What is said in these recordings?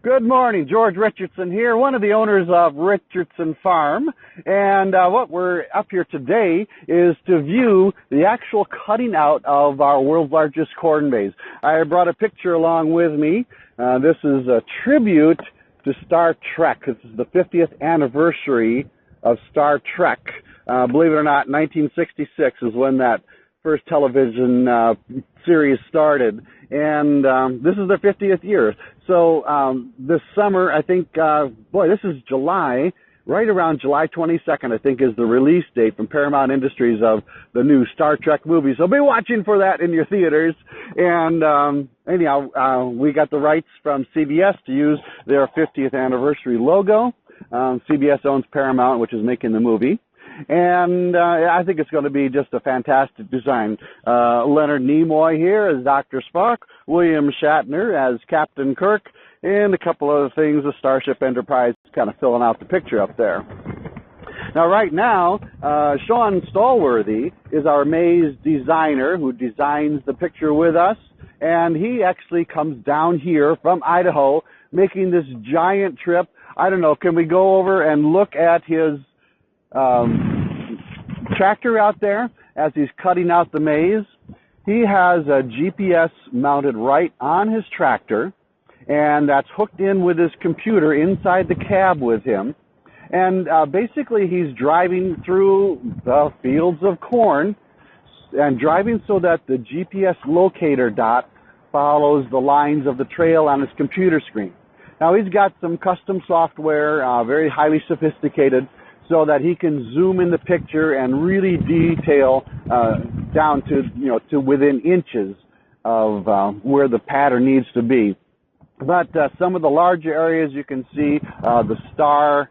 Good morning, George Richardson here, one of the owners of Richardson Farm, and what we're up here today is to view the actual cutting out of our world's largest corn maze. I brought a picture along with me. This is a tribute to Star Trek. This is the 50th anniversary of Star Trek. Believe it or not, 1966 is when that first television series started, and this is their 50th year. So this summer, I think, this is July, right around July 22nd, I think, is the release date from Paramount Industries of the new Star Trek movie. So be watching for that in your theaters. And anyhow, we got the rights from CBS to use their 50th anniversary logo. CBS owns Paramount, which is making the movie. And I think it's going to be just a fantastic design. Leonard Nimoy here as Dr. Spock, William Shatner as Captain Kirk, and a couple other things, the Starship Enterprise kind of filling out the picture up there. Now, right now, Sean Stallworthy is our maze designer who designs the picture with us, and he actually comes down here from Idaho making this giant trip. I don't know, can we go over and look at his tractor out there as he's cutting out the maze? He has a GPS mounted right on his tractor, and that's hooked in with his computer inside the cab with him. And basically he's driving through the fields of corn and driving so that the GPS locator dot follows the lines of the trail on his computer screen. Now he's got some custom software, very highly sophisticated, so that he can zoom in the picture and really detail down to, to within inches of where the pattern needs to be. But some of the larger areas you can see the star.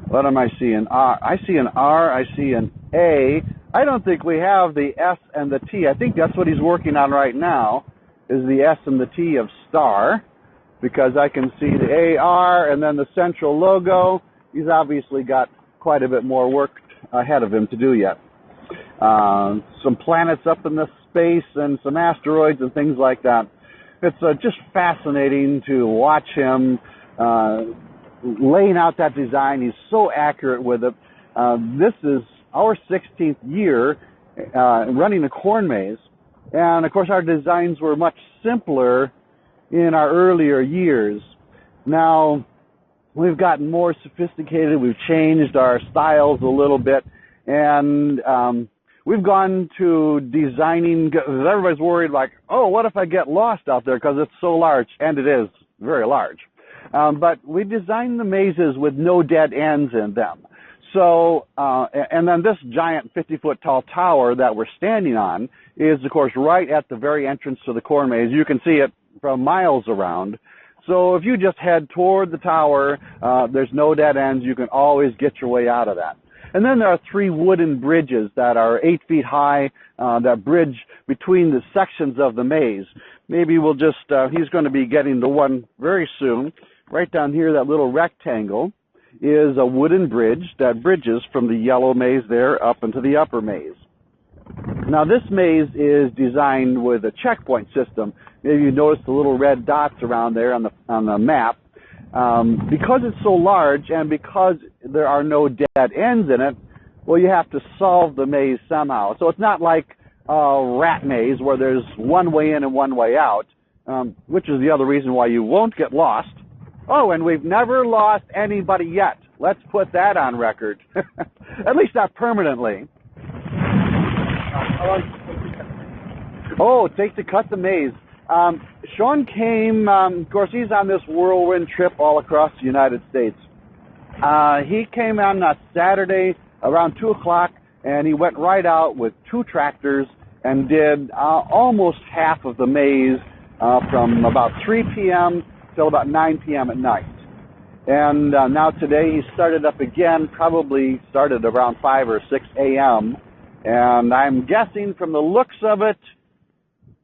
What am I seeing? I see an R, I see an A. I don't think we have the S and the T. I think that's what he's working on right now, is the S and the T of star, because I can see the AR and then the central logo. He's obviously got quite a bit more work ahead of him to do yet. Some planets up in the space and some asteroids and things like that. It's just fascinating to watch him laying out that design. He's so accurate with it. This is our 16th year running a corn maze. And, of course, our designs were much simpler in our earlier years. Now, we've gotten more sophisticated. We've changed our styles a little bit. And we've gone to designing, because everybody's worried like, oh, what if I get lost out there because it's so large? And it is very large. But we designed the mazes with no dead ends in them. So, and then this giant 50-foot tall tower that we're standing on is, of course, right at the very entrance to the corn maze. You can see it from miles around. So if you just head toward the tower, there's no dead ends. You can always get your way out of that. And then there are 3 wooden bridges that are 8 feet high that bridge between the sections of the maze. Maybe we'll just, he's going to be getting the one very soon. Right down here, that little rectangle is a wooden bridge that bridges from the yellow maze there up into the upper maze. Now, this maze is designed with a checkpoint system. Maybe you notice the little red dots around there on the map. Because it's so large and because there are no dead ends in it, well, you have to solve the maze somehow. So it's not like a rat maze where there's one way in and one way out, which is the other reason why you won't get lost. Oh, and we've never lost anybody yet. Let's put that on record. At least not permanently. Oh, it takes to cut the maze. Sean came, of course, he's on this whirlwind trip all across the United States. He came on Saturday around 2 o'clock, and he went right out with 2 tractors and did almost half of the maze from about 3 p.m. till about 9 p.m. at night. And now today he started up again, probably started around 5 or 6 a.m., and I'm guessing from the looks of it,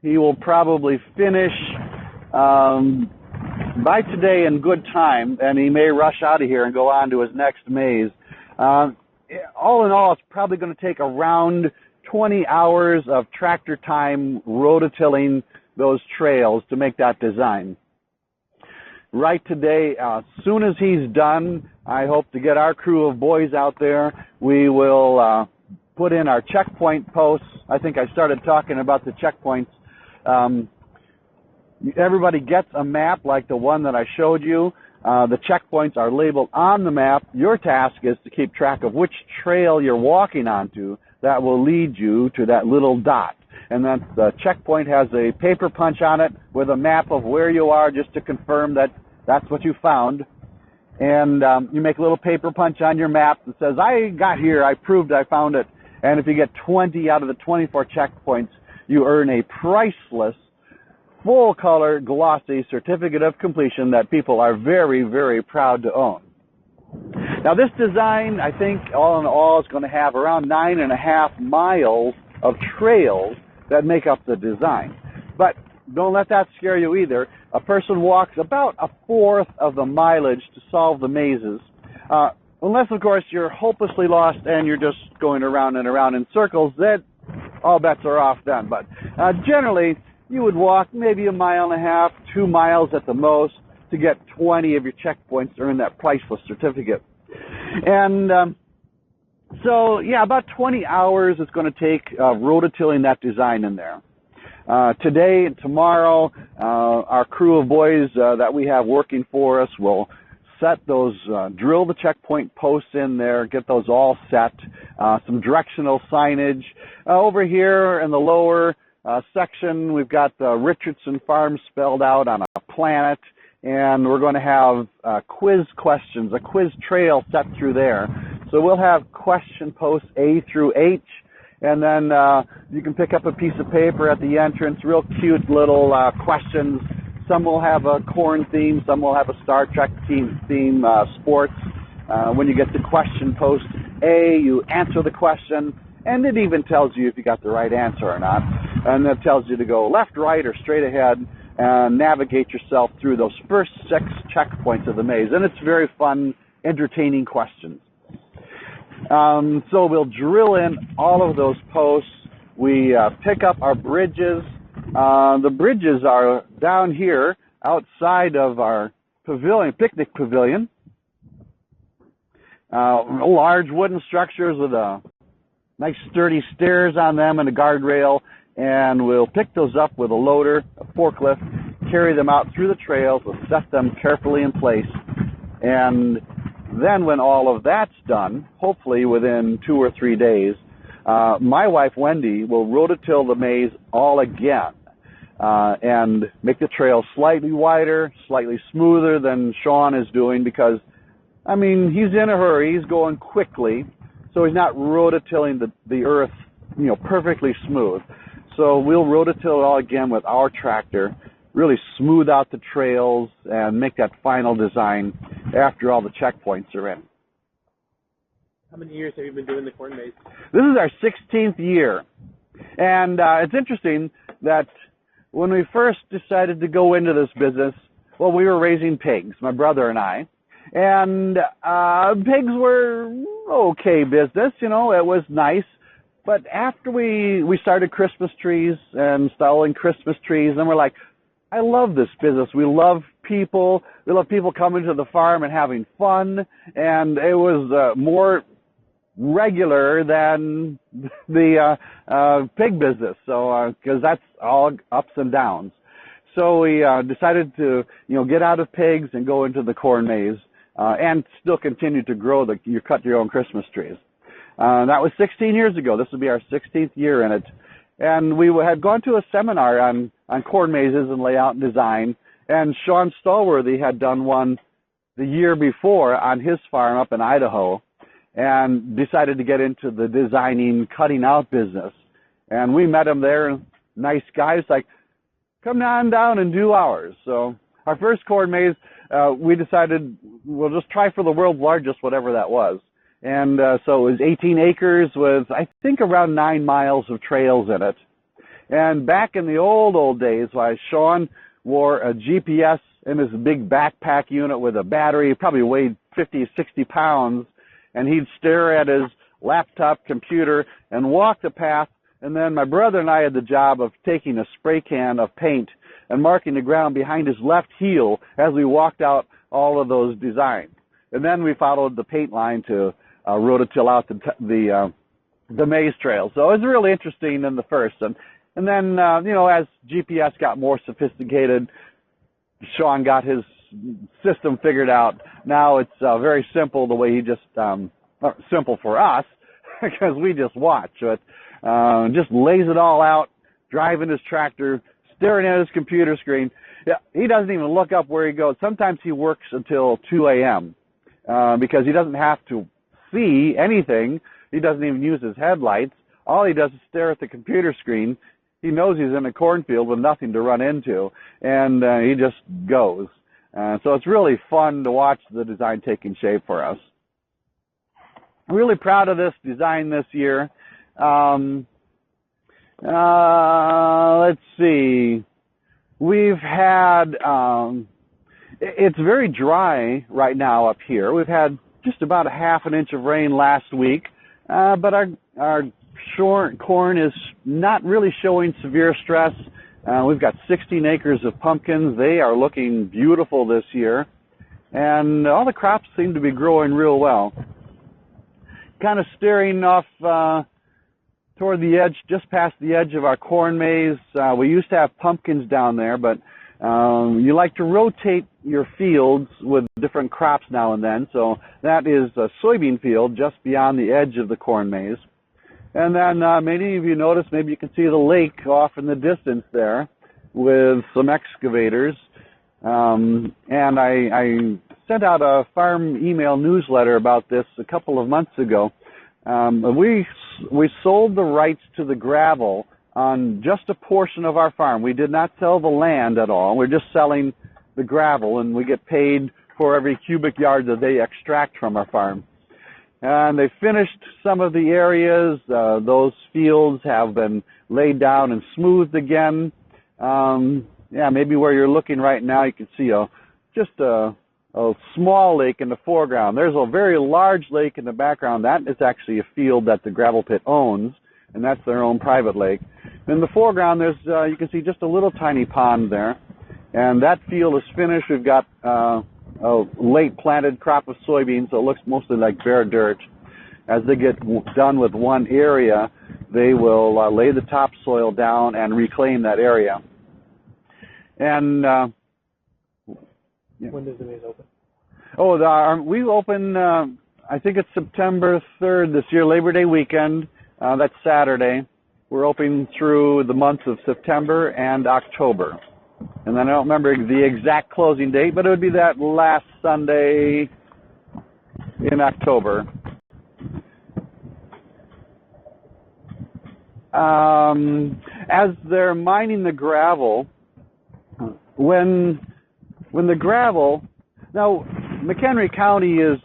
he will probably finish by today in good time, and he may rush out of here and go on to his next maze. All in all, it's probably going to take around 20 hours of tractor time rototilling those trails to make that design. right today. As soon as he's done, I hope to get our crew of boys out there. We will put in our checkpoint posts. I think I started talking about the checkpoints. Everybody gets a map like the one that I showed you. The checkpoints are labeled on the map. Your task is to keep track of which trail you're walking onto that will lead you to that little dot. And then the checkpoint has a paper punch on it with a map of where you are, just to confirm that that's what you found. And you make a little paper punch on your map that says, I got here, I proved I found it. And if you get 20 out of the 24 checkpoints, you earn a priceless, full-color, glossy certificate of completion that people are very, very proud to own. Now, this design, I think, all in all, is going to have around 9.5 miles of trails that make up the design. But don't let that scare you either. A person walks about a fourth of the mileage to solve the mazes. Unless, of course, you're hopelessly lost and you're just going around and around in circles, then all bets are off then. But generally, you would walk maybe 1.5 miles, 2 miles at the most to get 20 of your checkpoints to earn that priceless certificate. And so, yeah, about 20 hours it's going to take rototilling that design in there. Today and tomorrow, our crew of boys that we have working for us will set those, drill the checkpoint posts in there, get those all set, some directional signage. Over here in the lower section, we've got the Richardson farm spelled out on a planet, and we're going to have quiz questions, a quiz trail set through there. So we'll have question posts A through H, and then you can pick up a piece of paper at the entrance, real cute little questions. Some will have a corn theme, some will have a Star Trek theme, sports. When you get to question post A, you answer the question, and it even tells you if you got the right answer or not. And it tells you to go left, right, or straight ahead and navigate yourself through those first 6 checkpoints of the maze. And it's very fun, entertaining questions. So we'll drill in all of those posts. We pick up our bridges. The bridges are down here outside of our pavilion, picnic pavilion. Large wooden structures with a nice sturdy stairs on them and a guardrail. And we'll pick those up with a loader, a forklift, carry them out through the trails, we'll set them carefully in place. And then when all of that's done, hopefully within 2 or 3 days, my wife, Wendy, will rototill the maze all again and make the trail slightly wider, slightly smoother than Sean is doing because, I mean, he's in a hurry. He's going quickly, so he's not rototilling the earth, perfectly smooth. So we'll rototill it all again with our tractor, really smooth out the trails and make that final design after all the checkpoints are in. How many years have you been doing the corn maze? This is our 16th year. And it's interesting that when we first decided to go into this business, well, we were raising pigs, my brother and I. And pigs were okay business, it was nice. But after we started Christmas trees and installing Christmas trees, and we're like, I love this business. We love people. We love people coming to the farm and having fun. And it was more regular than the pig business. So, because that's all ups and downs. So we decided to, get out of pigs and go into the corn maze and still continue to grow you cut your own Christmas trees. That was 16 years ago. This will be our 16th year in it. And we had gone to a seminar on corn mazes and layout and design. And Sean Stallworthy had done one the year before on his farm up in Idaho and decided to get into the designing, cutting out business. And we met him there. Nice guy. It's like, come on down and do ours. So our first corn maze, we decided we'll just try for the world's largest, whatever that was. And so it was 18 acres with, I think, around 9 miles of trails in it. And back in the old days, while Sean wore a GPS in his big backpack unit with a battery, he probably weighed 50, 60 pounds, and he'd stare at his laptop computer and walk the path. And then my brother and I had the job of taking a spray can of paint and marking the ground behind his left heel as we walked out all of those designs. And then we followed the paint line to rototill out the maze trail. So it was really interesting in the first. And then, as GPS got more sophisticated, Sean got his system figured out. Now it's very simple the way he just, simple for us because we just watch. But just lays it all out, driving his tractor, staring at his computer screen. Yeah, he doesn't even look up where he goes. Sometimes he works until 2 a.m. Because he doesn't have to see anything. He doesn't even use his headlights. All he does is stare at the computer screen. He knows he's in a cornfield with nothing to run into, and he just goes. So it's really fun to watch the design taking shape for us. I'm really proud of this design this year. Let's see. We've had, it's very dry right now up here. We've had just about a half an inch of rain last week, but our corn is not really showing severe stress. We've got 16 acres of pumpkins. They are looking beautiful this year, and all the crops seem to be growing real well. Kind of staring off toward the edge, just past the edge of our corn maze. We used to have pumpkins down there, but you like to rotate your fields with different crops now and then. So that is a soybean field just beyond the edge of the corn maze. And then many of you notice, maybe you can see the lake off in the distance there with some excavators. And I sent out a farm email newsletter about this a couple of months ago. We sold the rights to the gravel on just a portion of our farm. We did not sell the land at all. We're just selling the gravel, and we get paid for every cubic yard that they extract from our farm. And they finished some of the areas. Those fields have been laid down and smoothed again. Maybe where you're looking right now, you can see just a small lake in the foreground. There's a very large lake in the background. That is actually a field that the gravel pit owns, and that's their own private lake. In the foreground, there's you can see just a little tiny pond there, and that field is finished. We've got a late planted crop of soybeans, so it looks mostly like bare dirt. As they get done with one area, they will lay the topsoil down and reclaim that area. And when does the maze open? We open, I think it's September 3rd this year, Labor Day weekend. That's Saturday. We're open through the months of September and October. And then I don't remember the exact closing date, but it would be that last Sunday in October. As they're mining the gravel, when the gravel, now McHenry County is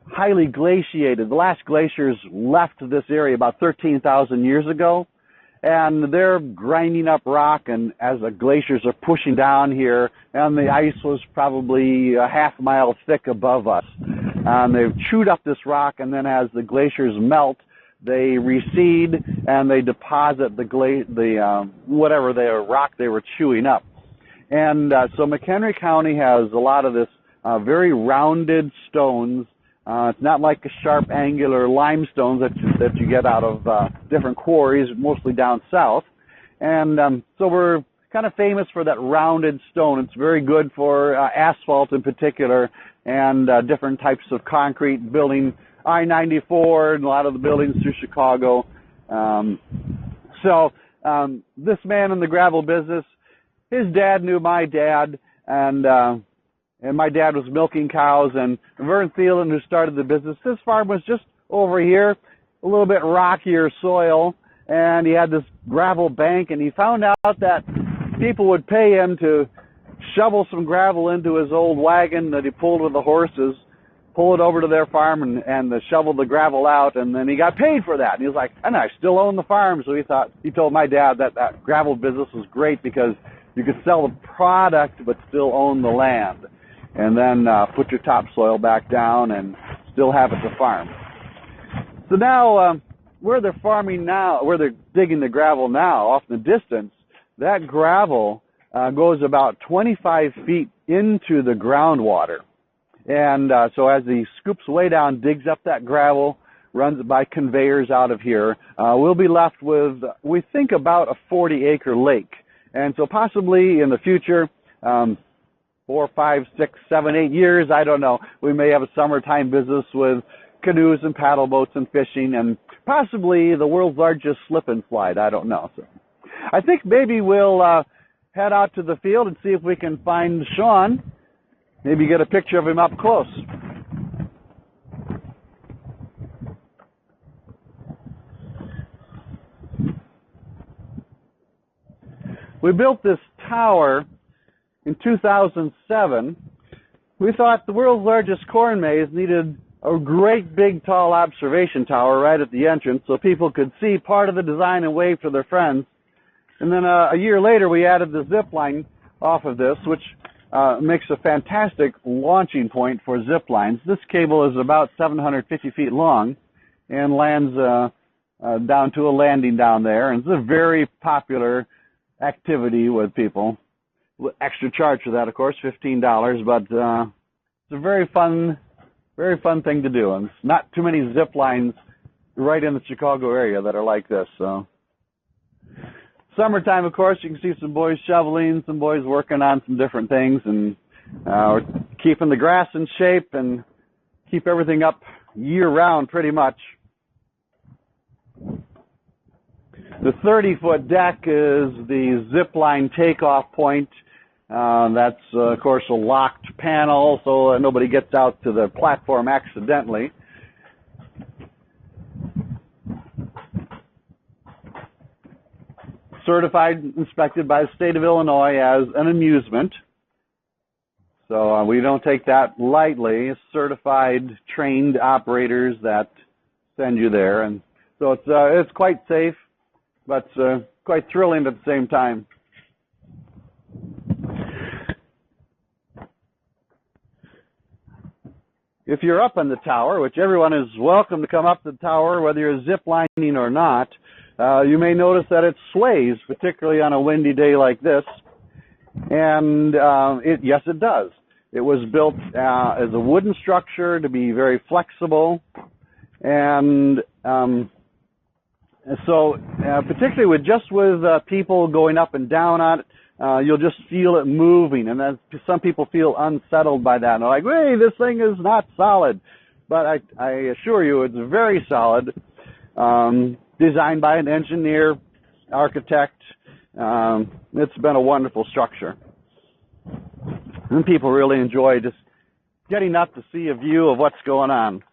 highly glaciated. The last glaciers left this area about 13,000 years ago, and they're grinding up rock, and as the glaciers are pushing down here, and the ice was probably a half mile thick above us. They've chewed up this rock, and then as the glaciers melt, they recede and they deposit whatever rock they were chewing up. And so McHenry County has a lot of this very rounded stones. It's not like a sharp, angular limestone that you get out of different quarries, mostly down south. And so we're kind of famous for that rounded stone. It's very good for asphalt in particular, and different types of concrete, building I-94 and a lot of the buildings through Chicago. This man in the gravel business, his dad knew my dad, and my dad was milking cows, and Vern Thielen, who started the business, his farm was just over here, a little bit rockier soil, and he had this gravel bank, and he found out that people would pay him to shovel some gravel into his old wagon that he pulled with the horses, pull it over to their farm and shovel the gravel out, and then he got paid for that. And he was like, and I still own the farm. So he told my dad that gravel business was great because you could sell the product but still own the land, and then put your topsoil back down and still have it to farm. So now where they're farming now, where they're digging the gravel now off in the distance, that gravel goes about 25 feet into the groundwater. And so as he scoops way down, digs up that gravel, runs it by conveyors out of here, we'll be left with, we think, about a 40-acre lake. And so possibly in the future, 4, 5, 6, 7, 8 years, I don't know, we may have a summertime business with canoes and paddle boats and fishing and possibly the world's largest slip and slide. I don't know. So I think maybe we'll head out to the field and see if we can find Sean. Maybe get a picture of him up close. We built this tower in 2007. We thought the world's largest corn maze needed a great big tall observation tower right at the entrance so people could see part of the design and wave to their friends. And then a year later we added the zip line off of this, which makes a fantastic launching point for zip lines. This cable is about 750 feet long and lands down to a landing down there. And it's a very popular activity with people. Extra charge for that, of course, $15, but it's a very fun thing to do. And it's not too many zip lines right in the Chicago area that are like this. So summertime, of course, you can see some boys shoveling, some boys working on some different things, and we're keeping the grass in shape and keep everything up year-round pretty much. The 30-foot deck is the zip line takeoff point. That's, of course, a locked panel so nobody gets out to the platform accidentally. Certified, inspected by the state of Illinois as an amusement. So we don't take that lightly. Certified, trained operators that send you there. And so it's quite safe, but quite thrilling at the same time. If you're up on the tower, which everyone is welcome to come up the tower, whether you're zip lining or not, you may notice that it sways, particularly on a windy day like this. And yes, it does. It was built as a wooden structure to be very flexible. And so particularly with people going up and down on it, you'll just feel it moving. And then some people feel unsettled by that. And they're like, hey, this thing is not solid. But I assure you it's very solid. Designed by an engineer, architect. It's been a wonderful structure. And people really enjoy just getting up to see a view of what's going on.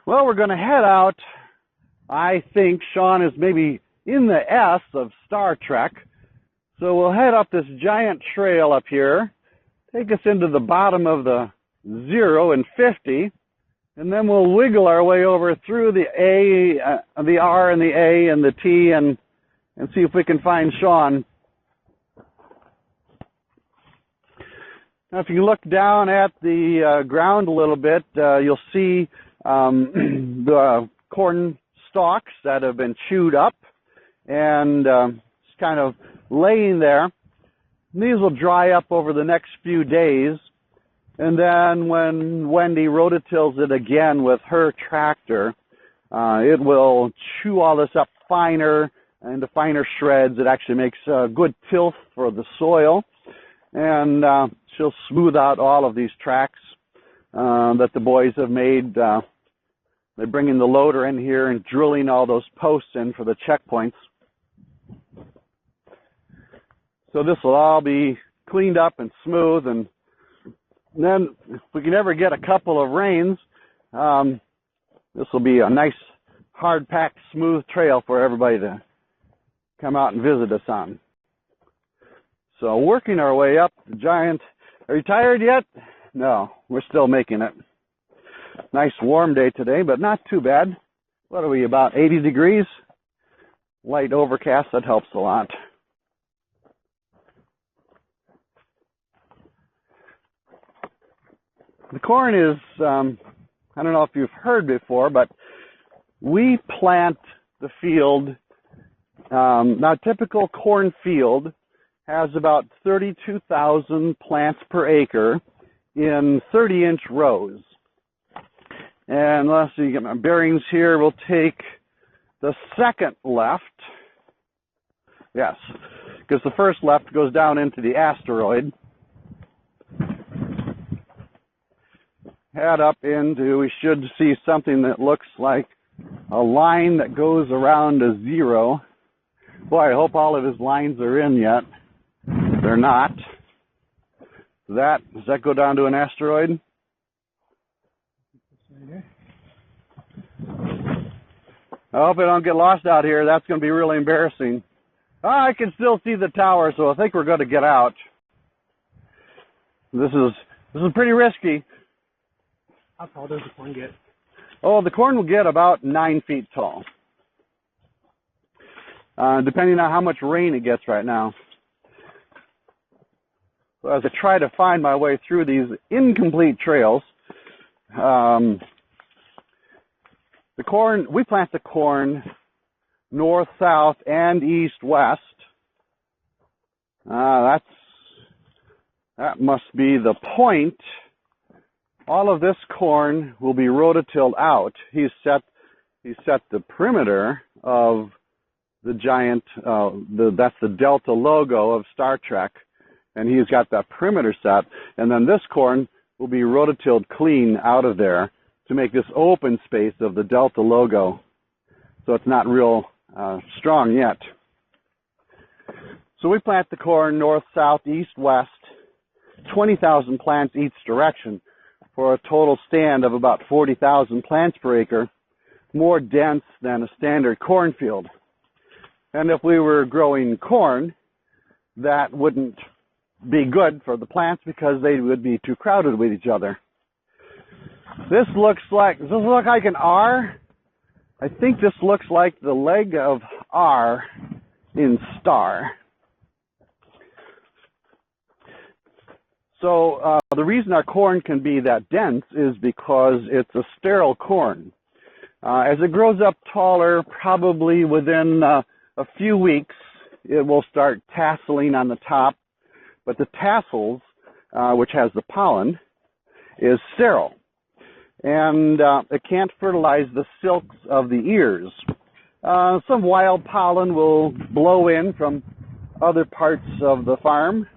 Well, we're going to head out. I think Sean is maybe in the S of Star Trek. So we'll head up this giant trail up here, take us into the bottom of the 0 and 50, and then we'll wiggle our way over through the A, the R and the A and the T and see if we can find Sean. Now, if you look down at the ground a little bit, you'll see the corn stalks that have been chewed up and it's kind of laying there. These will dry up over the next few days. And then when Wendy rototills it again with her tractor, it will chew all this up finer into finer shreds. It actually makes good tilth for the soil. And she'll smooth out all of these tracks that the boys have made. They're bringing the loader in here and drilling all those posts in for the checkpoints. So this will all be cleaned up and smooth, and then if we can ever get a couple of rains, this will be a nice, hard-packed, smooth trail for everybody to come out and visit us on. So working our way up the giant. Are you tired yet? No, we're still making it. Nice warm day today, but not too bad. What are we, about 80 degrees? Light overcast, that helps a lot. The corn is, I don't know if you've heard before, but we plant the field, not a typical corn field has about 32,000 plants per acre in 30-inch rows. And let's see, get my bearings here. We'll take the second left. Yes, because the first left goes down into the asteroid. Head up into, we should see something that looks like a line that goes around a zero. Boy, I hope all of his lines are in yet. They're not. Does that go down to an asteroid? I hope I don't get lost out here. That's going to be really embarrassing. Oh, I can still see the tower, so I think we're going to get out. This is pretty risky. How tall does the corn get? Oh, the corn will get about 9 feet tall, depending on how much rain it gets right now. So as I try to find my way through these incomplete trails, the corn, we plant the corn north, south, and east, west. That must be the point. All of this corn will be rototilled out. He set the perimeter of the giant, that's the Delta logo of Star Trek, and he's got that perimeter set. And then this corn will be rototilled clean out of there to make this open space of the Delta logo. So it's not real strong yet. So we plant the corn north, south, east, west, 20,000 plants each direction, for a total stand of about 40,000 plants per acre, more dense than a standard cornfield. And if we were growing corn, that wouldn't be good for the plants because they would be too crowded with each other. Does this look like an R? I think this looks like the leg of R in star. So the reason our corn can be that dense is because it's a sterile corn. As it grows up taller, probably within a few weeks, it will start tasseling on the top. But the tassels, which has the pollen, is sterile. And it can't fertilize the silks of the ears. Some wild pollen will blow in from other parts of the farm,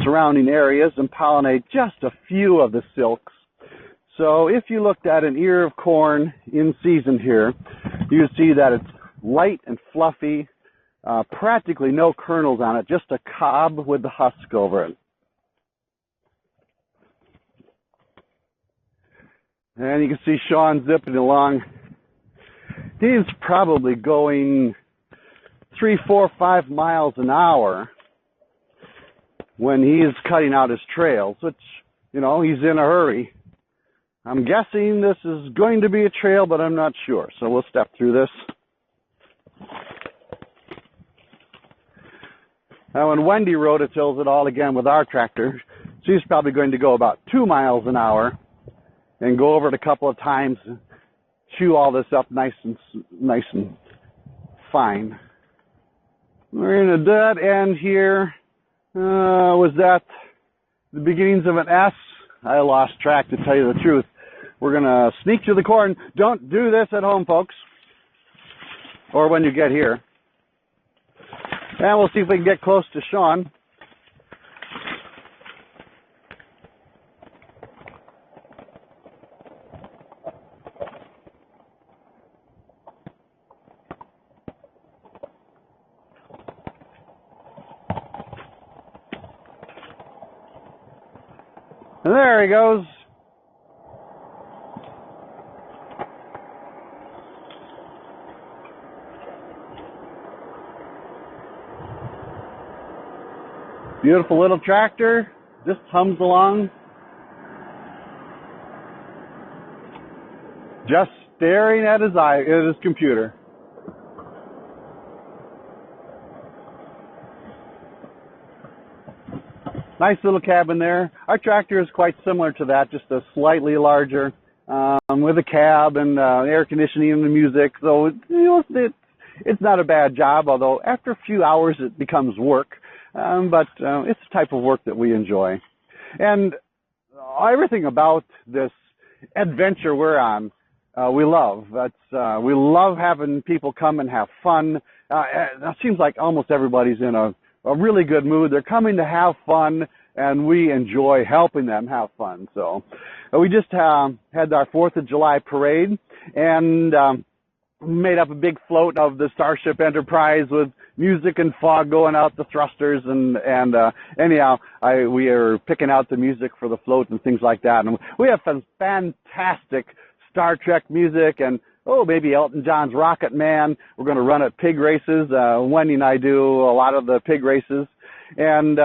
surrounding areas, and pollinate just a few of the silks. So if you looked at an ear of corn in season here, you see that it's light and fluffy, practically no kernels on it, just a cob with the husk over it. And you can see Sean zipping along. He's probably going 3, 4, 5 miles an hour when he's cutting out his trails, which, he's in a hurry. I'm guessing this is going to be a trail, but I'm not sure. So we'll step through this. Now, when Wendy rototills it all again with our tractor, she's probably going to go about 2 miles an hour and go over it a couple of times and chew all this up nice and fine. We're in a dead end here. Was that the beginnings of an S? I lost track, to tell you the truth. We're going to sneak through the corn. Don't do this at home, folks, or when you get here. And we'll see if we can get close to Sean. And there he goes. Beautiful little tractor, just hums along. Just staring at his computer. Nice little cabin there. Our tractor is quite similar to that, just a slightly larger, with a cab and air conditioning and the music. So it's not a bad job, although after a few hours it becomes work. but it's the type of work that we enjoy. And everything about this adventure we're on, we love. We love having people come and have fun. It seems like almost everybody's in a really good mood. They're coming to have fun, and we enjoy helping them have fun. So we just had our 4th of July parade, and made up a big float of the Starship Enterprise with music and fog going out the thrusters, and anyhow, we are picking out the music for the float and things like that. And we have some fantastic Star Trek music, and maybe Elton John's Rocket Man. We're going to run at pig races. Wendy and I do a lot of the pig races, and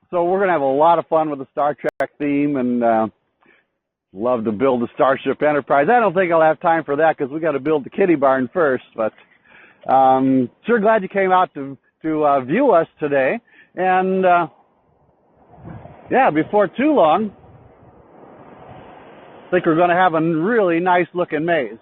so we're going to have a lot of fun with the Star Trek theme, and love to build the Starship Enterprise. I don't think I'll have time for that because we got to build the kitty barn first, but sure glad you came out to view us today. And before too long, I think we're going to have a really nice looking maze.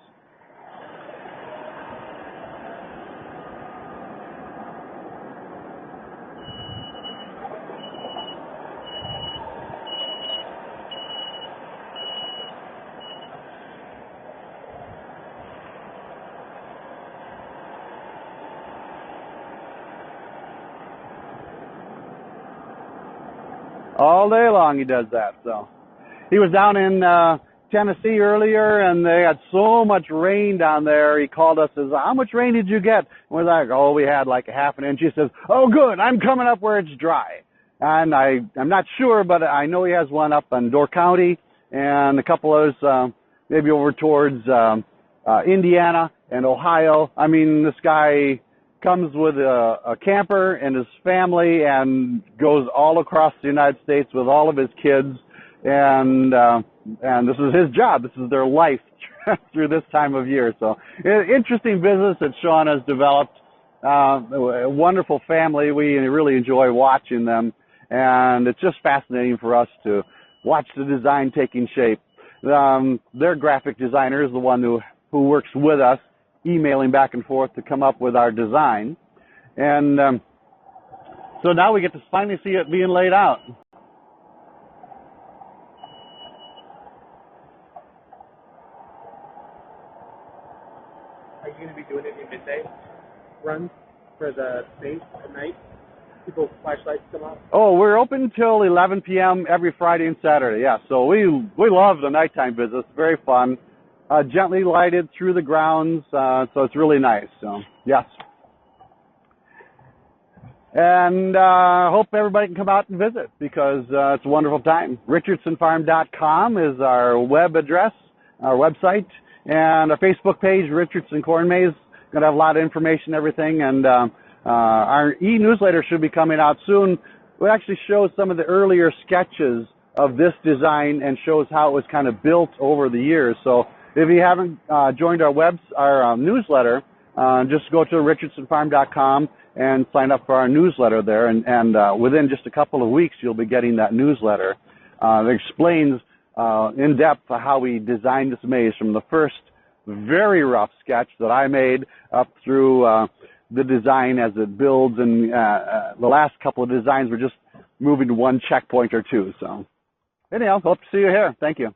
All day long he does that. So he was down in Tennessee earlier, and they had so much rain down there. He called us and says, "How much rain did you get?" And we're like, "Oh, we had like a half an inch." He says, "Oh, good. I'm coming up where it's dry." And I'm not sure, but I know he has one up in Door County and a couple of those maybe over towards Indiana and Ohio. I mean, this guy comes with a camper and his family and goes all across the United States with all of his kids, and this is his job. This is their life through this time of year. So interesting business that Sean has developed. A wonderful family. We really enjoy watching them, and it's just fascinating for us to watch the design taking shape. Their graphic designer is the one who works with us, emailing back and forth to come up with our design. And so now we get to finally see it being laid out. Are you going to be doing any midday runs for the base at night? People flashlights come out? Oh, we're open till 11 p.m. every Friday and Saturday. Yeah, so we love the nighttime business. Very fun. Gently lighted through the grounds, so it's really nice. So, yes. And hope everybody can come out and visit because it's a wonderful time. RichardsonFarm.com is our web address, our website, and our Facebook page, Richardson Corn Maze. Going to have a lot of information, everything, and our e-newsletter should be coming out soon. It actually shows some of the earlier sketches of this design and shows how it was kind of built over the years. So if you haven't joined our newsletter, just go to richardsonfarm.com and sign up for our newsletter there. And within just a couple of weeks, you'll be getting that newsletter. It explains in depth how we designed this maze from the first very rough sketch that I made up through the design as it builds. And the last couple of designs were just moving to one checkpoint or two. So anyhow, hope to see you here. Thank you.